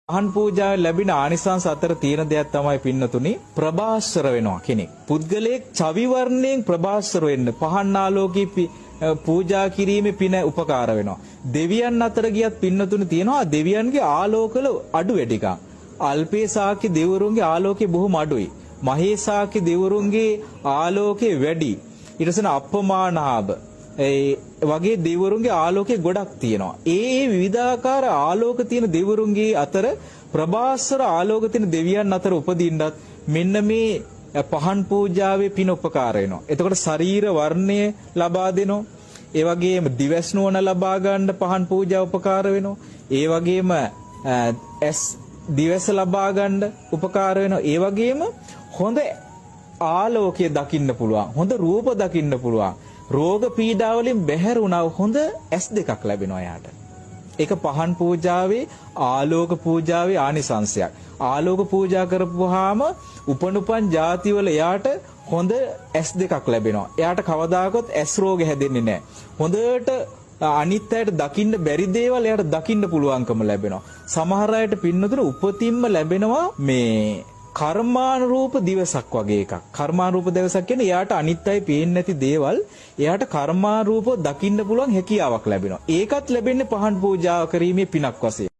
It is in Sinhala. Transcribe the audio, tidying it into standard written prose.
පහන් පූජාවෙන් ලැබෙන ආනිසංස අතර තියෙන දෙයක් තමයි පින්නතුනි ප්‍රභාස්වර වෙනවා කෙනෙක්. පුද්ගලයෙක් චවි වර්ණයෙන් ප්‍රභාස්වර වෙන්න පහන් ආලෝකී පූජා කිරීමේ පින උපකාර වෙනවා. දෙවියන් අතර ගියත් පින්නතුනි තියෙනවා දෙවියන්ගේ ආලෝකවල අඩු වැඩිකම්. අල්පේසාකි දෙවරුන්ගේ ආලෝකය බොහොම අඩුයි. මහේසාකි දෙවරුන්ගේ ආලෝකය වැඩි. ඊට පස්සේ අප්පමානාභ වගේ දෙවිවරුන්ගේ ආලෝකය ගොඩක් තියෙනවා. ඒ විවිධාකාර ආලෝක තියෙන දෙවිවරුන්ගේ අතර ප්‍රභාස්වර ආලෝක තියෙන දෙවියන් අතර උපදින්නත් මෙන්න මේ පහන් පූජාවේ පින උපකාර වෙනවා. එතකොට ශරීර වර්ණය ලබා දෙනවා. ඒ වගේම දිවස් නුවණ ලබා ගන්න පහන් පූජා උපකාර වෙනවා. ඒ වගේම දිවස ලබා ගන්න උපකාර වෙනවා. ඒ වගේම හොඳ ආලෝකය දකින්න පුළුවන්. හොඳ රූප දකින්න පුළුවන්. රෝග පීඩා වලින් බැහැර වුණා හොඳ S2ක් ලැබෙනවා යාට. ඒක පහන් පූජාවේ ආලෝක පූජාවේ ආනිසංශයක්. ආලෝක පූජා කරපුවාම උපනුපන් ಜಾති වල යාට හොඳ S2ක් ලැබෙනවා. එයාට කවදාකවත් S රෝග හැදෙන්නේ නැහැ. හොඳට අනිත් අයට දකින්න බැරි දේවල් එයාට දකින්න පුළුවන්කම ලැබෙනවා. සමහර අයට පින්නතුන උපතින්ම ලැබෙනවා මේ කර්මානුරූප දිවසක් වගේ එකක්. කර්මානුරූප දිවසක් කියන්නේ එයාට අනිත් අය පේන්නේ නැති දේවල් එයාට කර්මානුරූපව දකින්න පුළුවන් හැකියාවක් ලැබෙනවා. ඒකත් ලැබෙන්නේ පහන් පූජා කිරීමේ පිනක් වශයෙන්.